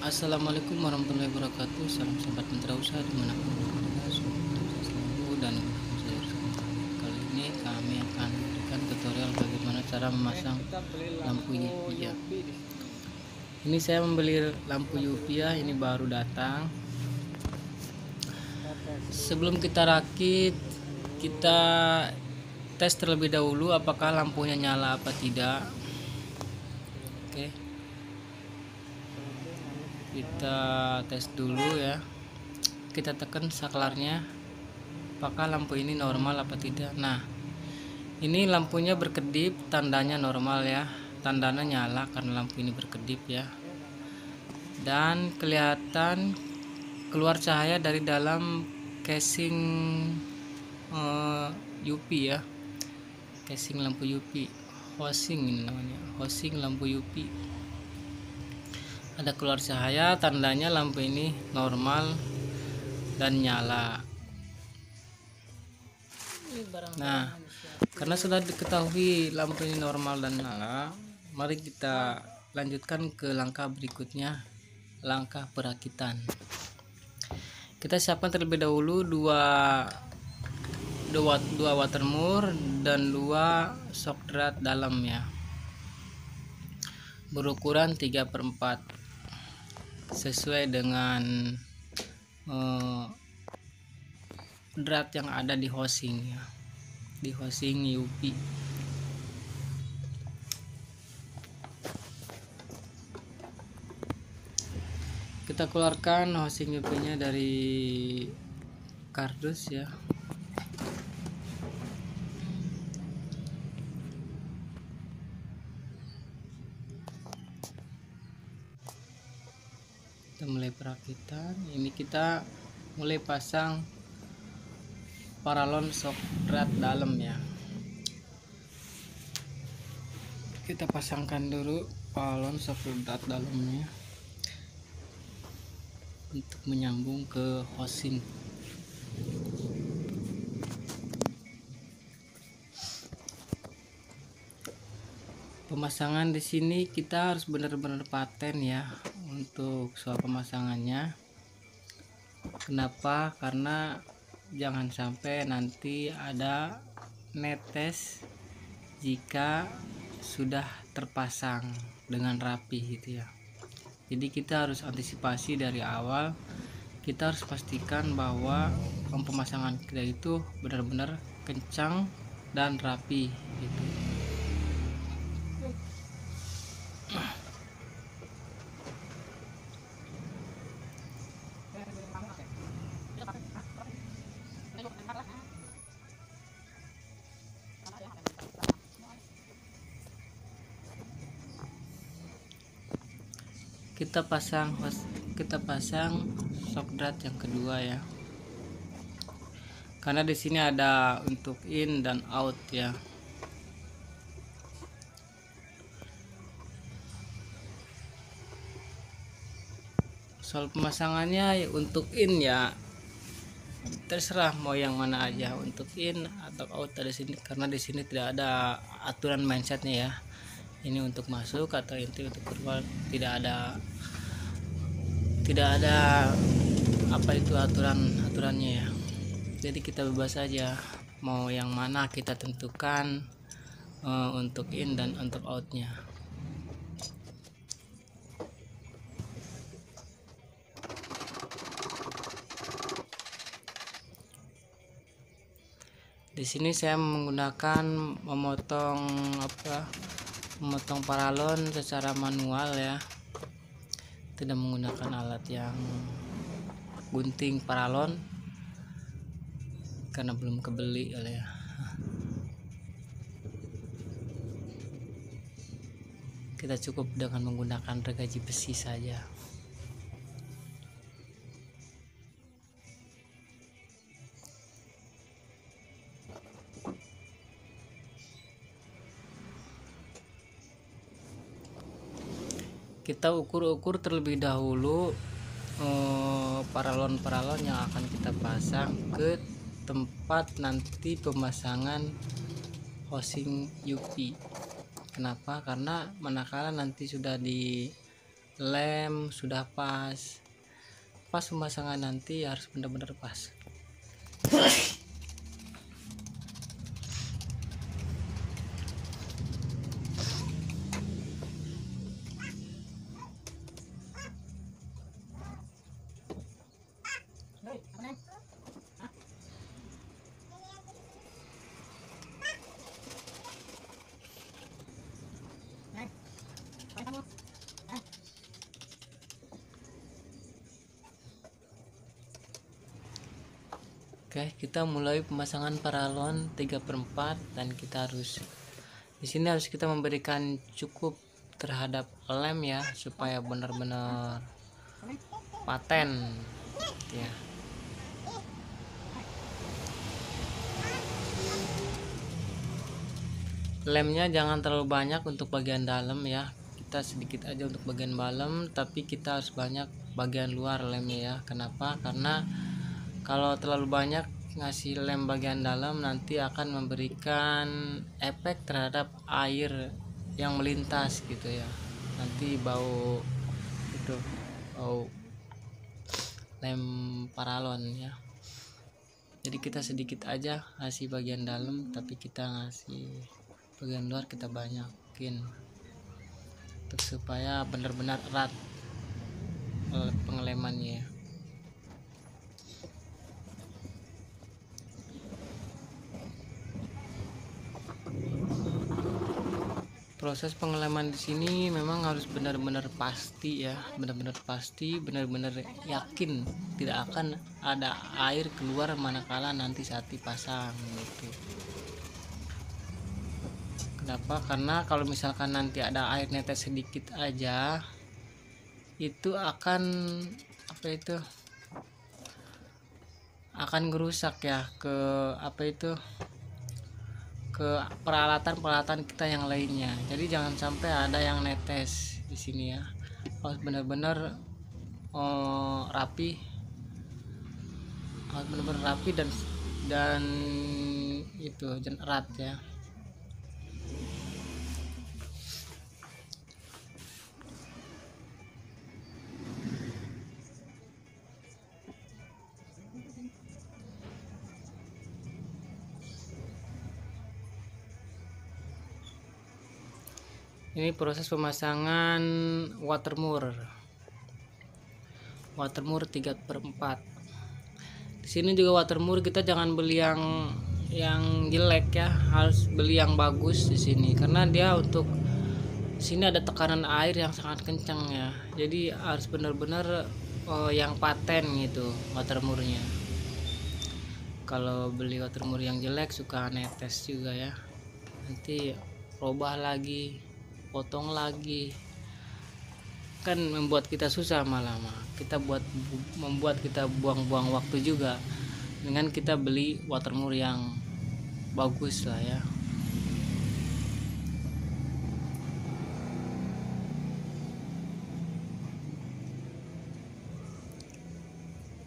Assalamualaikum warahmatullahi wabarakatuh. Salam sahabat mitra usaha dimanapun berada, semoga sukses selalu dan mendukung saya bersama. Kali ini kami akan memberikan tutorial bagaimana cara memasang lampu UV. Ini saya membeli lampu UV, ini baru datang. Sebelum kita rakit, kita tes terlebih dahulu apakah lampunya nyala apa tidak. Oke, kita tes dulu ya. Kita tekan saklarnya apakah lampu ini normal apa tidak. Nah, ini lampunya berkedip, tandanya normal ya, tandanya nyala karena lampu ini berkedip ya, dan kelihatan keluar cahaya dari dalam casing UV ya, casing lampu UV, housing ini namanya, housing lampu UV. Ada keluar cahaya, tandanya lampu ini normal dan nyala. Nah, karena sudah diketahui lampu ini normal dan nyala, mari kita lanjutkan ke langkah berikutnya, langkah perakitan. Kita siapkan terlebih dahulu dua watermur dan 2 shock drat dalam ya, berukuran 3/4 sesuai dengan drat yang ada di housing ya, di housing UV. Kita keluarkan housing UV nya dari kardus ya. Kita mulai perakitan. Ini kita mulai pasang paralon shock drat dalam ya. Kita pasangkan dulu paralon shock drat dalamnya untuk menyambung ke housing. Pemasangan di sini kita harus benar-benar paten ya untuk soal pemasangannya. Kenapa? Karena jangan sampai nanti ada netes jika sudah terpasang dengan rapi gitu ya. Jadi kita harus antisipasi dari awal. Kita harus pastikan bahwa pemasangan kita itu benar-benar kencang dan rapi gitu. Kita pasang shock drat yang kedua ya, karena di sini ada untuk in dan out ya. Soal pemasangannya untuk in ya terserah mau yang mana aja, untuk in atau out ada sini, karena di sini tidak ada aturan mindsetnya ya. Ini untuk masuk atau itu untuk keluar, tidak ada apa itu aturannya ya. Jadi kita bebas saja mau yang mana kita tentukan untuk in dan untuk outnya. Di sini saya menggunakan memotong paralon secara manual ya, tidak menggunakan alat yang gunting paralon karena belum kebeli ya. Kita cukup dengan menggunakan gergaji besi saja. kita ukur-ukur terlebih dahulu paralon-paralon yang akan kita pasang ke tempat nanti pemasangan housing UV. Kenapa? Karena manakala nanti sudah di lem, sudah pas pemasangan nanti harus benar-benar pas. Oke, kita mulai pemasangan paralon 3/4 dan kita harus di sini kita memberikan cukup terhadap lem ya, supaya benar-benar paten ya. Lemnya jangan terlalu banyak untuk bagian dalam ya, kita sedikit aja untuk bagian dalam, tapi kita harus banyak bagian luar lemnya ya. Kenapa? Karena kalau terlalu banyak ngasih lem bagian dalam nanti akan memberikan efek terhadap air yang melintas gitu ya, nanti bau itu, bau lem paralon ya. Jadi kita sedikit aja ngasih bagian dalam, tapi kita ngasih bagian luar kita banyakin untuk supaya benar-benar erat pengelemannya. Proses pengeleman di sini memang harus benar-benar pasti ya, benar-benar pasti, benar-benar yakin tidak akan ada air keluar manakala nanti saat dipasang gitu. Kenapa? Karena kalau misalkan nanti ada air netes sedikit aja, itu akan akan ngerusak ya ke peralatan kita yang lainnya. Jadi jangan sampai ada yang netes di sini ya, harus benar-benar rapi, harus benar-benar rapi dan itu jangan erat ya. Ini proses pemasangan watermur 3/4. Di sini juga watermur kita jangan beli yang jelek ya, harus beli yang bagus di sini karena dia untuk sini ada tekanan air yang sangat kencang ya. Jadi harus benar-benar yang paten gitu watermurnya. Kalau beli watermur yang jelek suka netes juga ya, nanti robah lagi, potong lagi, kan membuat kita susah, malah membuat kita buang-buang waktu juga. Dengan kita beli watermur yang bagus lah ya.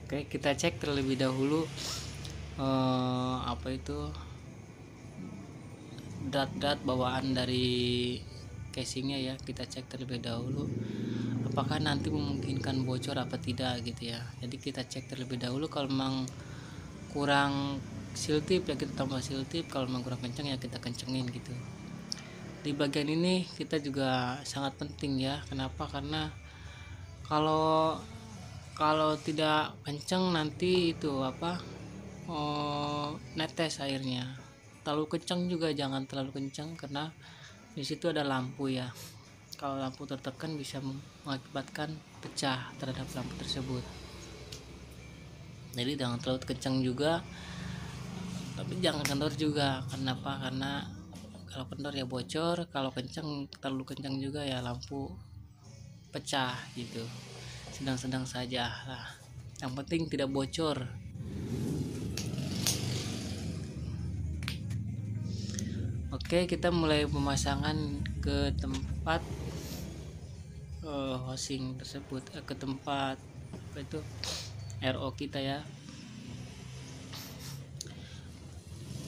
Oke, kita cek terlebih dahulu drat-drat bawaan dari casingnya ya, kita cek terlebih dahulu apakah nanti memungkinkan bocor apa tidak gitu ya. Jadi kita cek terlebih dahulu, kalau memang kurang seal tip ya kita tambah seal tip, kalau memang kurang kencang ya kita kencengin gitu. Di bagian ini kita juga sangat penting ya. Kenapa? Karena kalau tidak kencang nanti itu netes airnya. Terlalu kencang juga jangan terlalu kencang, karena di situ ada lampu ya. Kalau lampu tertekan bisa mengakibatkan pecah terhadap lampu tersebut. Jadi jangan terlalu kencang juga, tapi jangan kendor juga. Kenapa? Karena kalau kendor ya bocor, kalau terlalu kencang juga ya lampu pecah gitu. Sedang-sedang saja lah, yang penting tidak bocor. Oke, kita mulai pemasangan ke tempat housing tersebut, ke tempat apa itu RO kita ya.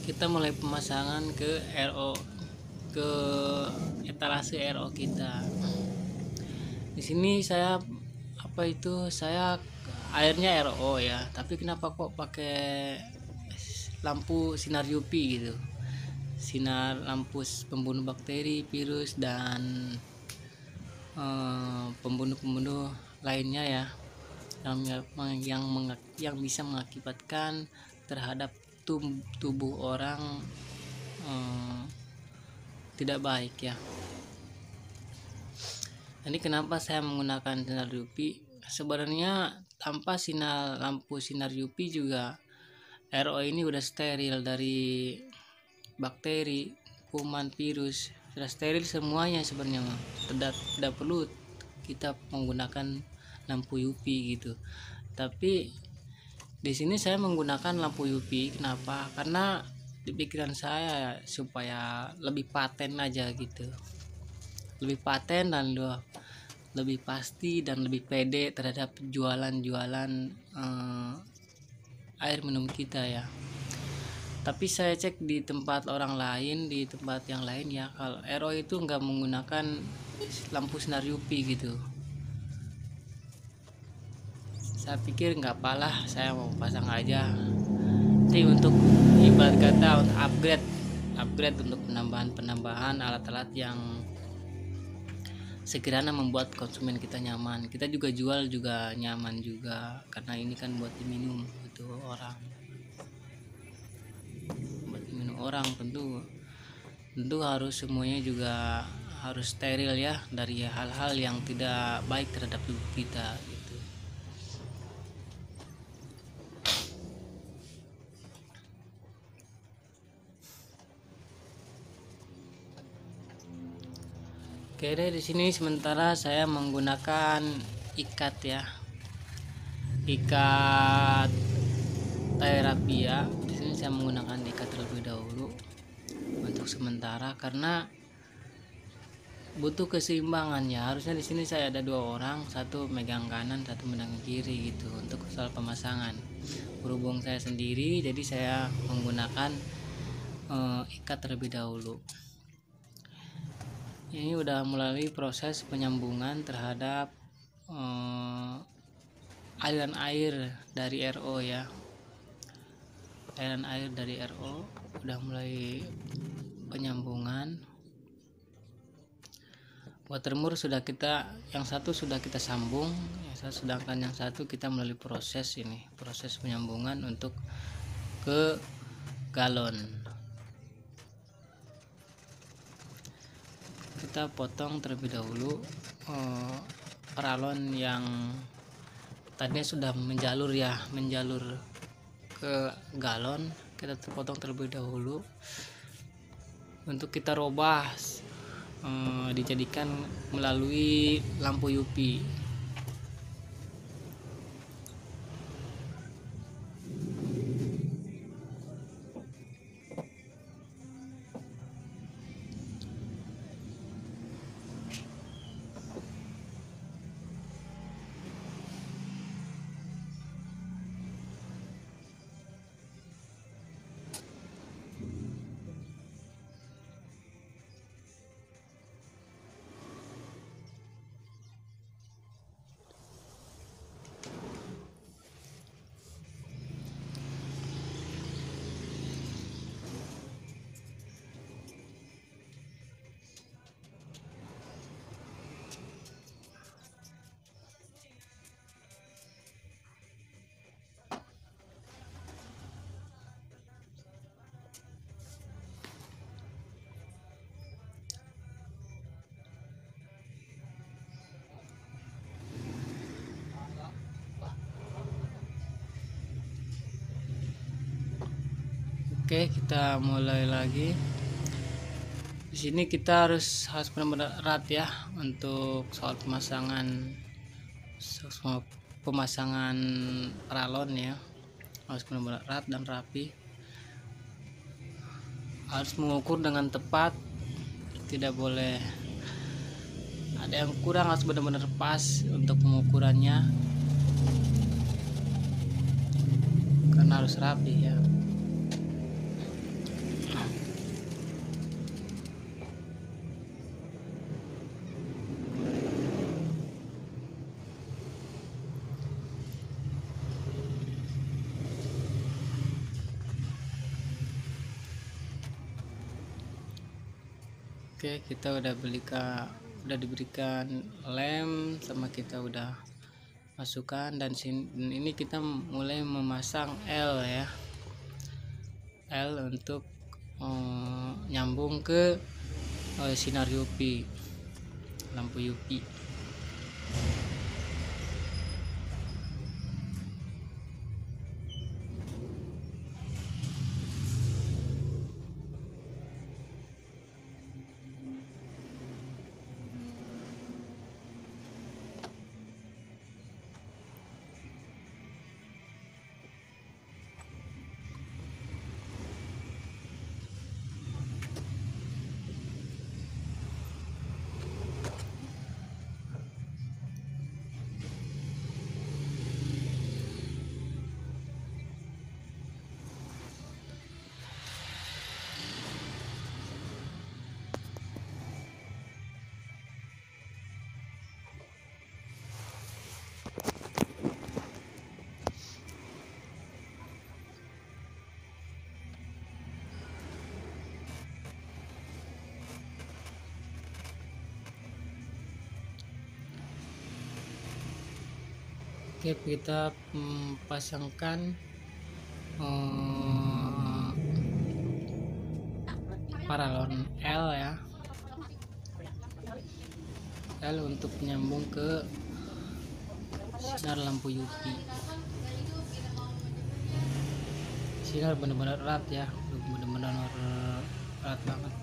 Kita mulai pemasangan ke RO, ke etalase RO kita. Di sini saya airnya RO ya, tapi kenapa kok pakai lampu sinar UV gitu, sinar lampu pembunuh bakteri, virus, dan pembunuh-pembunuh lainnya ya, yang bisa mengakibatkan terhadap tubuh orang tidak baik ya. Jadi kenapa saya menggunakan sinar UV? Sebenarnya tanpa lampu sinar UV juga RO ini udah steril dari bakteri, kuman, virus, sudah steril semuanya sebenarnya. Tidak perlu kita menggunakan lampu UV gitu. Tapi di sini saya menggunakan lampu UV. Kenapa? Karena di pikiran saya supaya lebih paten aja gitu, lebih paten dan lebih pasti dan lebih pede terhadap jualan air minum kita ya. Tapi saya cek di tempat orang lain, di tempat yang lain ya, kalau RO itu nggak menggunakan lampu sinar UV gitu. Saya pikir nggak apalah, saya mau pasang aja. Jadi untuk ibarat kata untuk upgrade untuk penambahan alat-alat yang sekiranya membuat konsumen kita nyaman, kita juga jual juga nyaman juga, karena ini kan buat diminum itu orang, buat diminum orang. Tentu harus semuanya juga harus steril ya, dari hal-hal yang tidak baik terhadap tubuh kita gitu. Oke deh, di sini sementara saya menggunakan ikat ya, ikat Thairapia. Di sini saya menggunakan ikat terlebih dahulu untuk sementara karena butuh keseimbangan ya. Harusnya di sini saya ada 2 orang, satu megang kanan, satu megang kiri gitu untuk soal pemasangan. Berhubung saya sendiri, jadi saya menggunakan ikat terlebih dahulu. Ini udah melalui proses penyambungan terhadap aliran air dari RO ya. Aliran air dari RO udah mulai penyambungan. Watermur sudah yang satu sudah kita sambung, sedangkan yang satu kita melalui proses penyambungan untuk ke galon. Kita potong terlebih dahulu paralon yang tadinya sudah menjalur ke galon. Kita potong terlebih dahulu untuk kita robah dijadikan melalui lampu UV. Oke, kita mulai lagi. Di sini kita harus benar-benar erat ya untuk soal pemasangan paralon ya. Harus benar-benar erat dan rapi. Harus mengukur dengan tepat. Tidak boleh ada yang kurang, harus benar-benar pas untuk pengukurannya karena harus rapi ya. Oke, kita udah diberikan lem, sama kita udah masukkan, dan ini kita mulai memasang L ya, L untuk nyambung ke sinar UV, lampu UV. Oke, kita pasangkan paralon L ya, L untuk menyambung ke sinar lampu UV. Sinar benar-benar erat ya, benar-benar erat banget.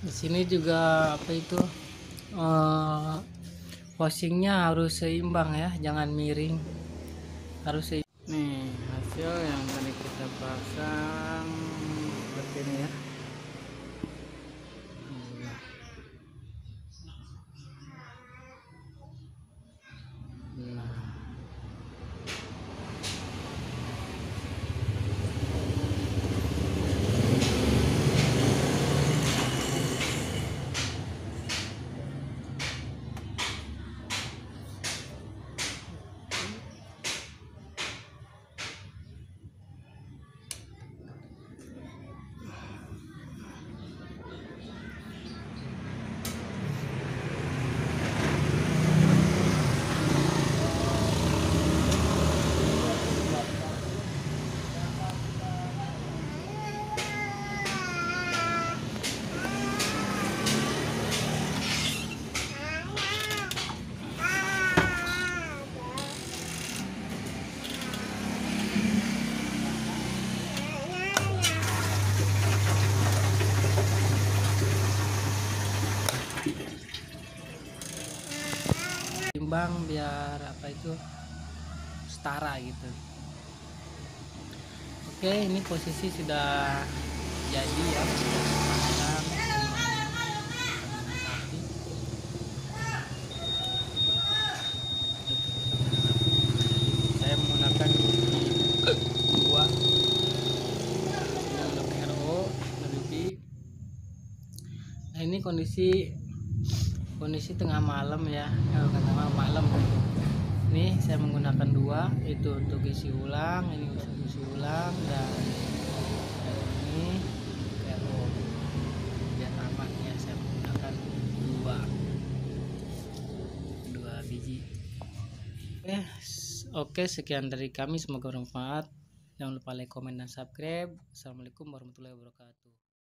Di sini juga apa itu posingnya harus seimbang ya, jangan miring, harus seimbang. Nih hasil yang tadi kita pasang seperti ini ya. Nah, timbang biar apa itu setara gitu. Oke, ini posisi sudah jadi ya, saya menggunakan dua RO lebih. Nah, ini kondisi tengah malam ya, tengah malam. Ini saya menggunakan dua, itu untuk isi ulang, ini untuk isi ulang, dan ini biar aman ya, saya menggunakan dua biji. Oke, sekian dari kami, semoga bermanfaat. Jangan lupa like, komen, dan subscribe. Assalamualaikum warahmatullahi wabarakatuh.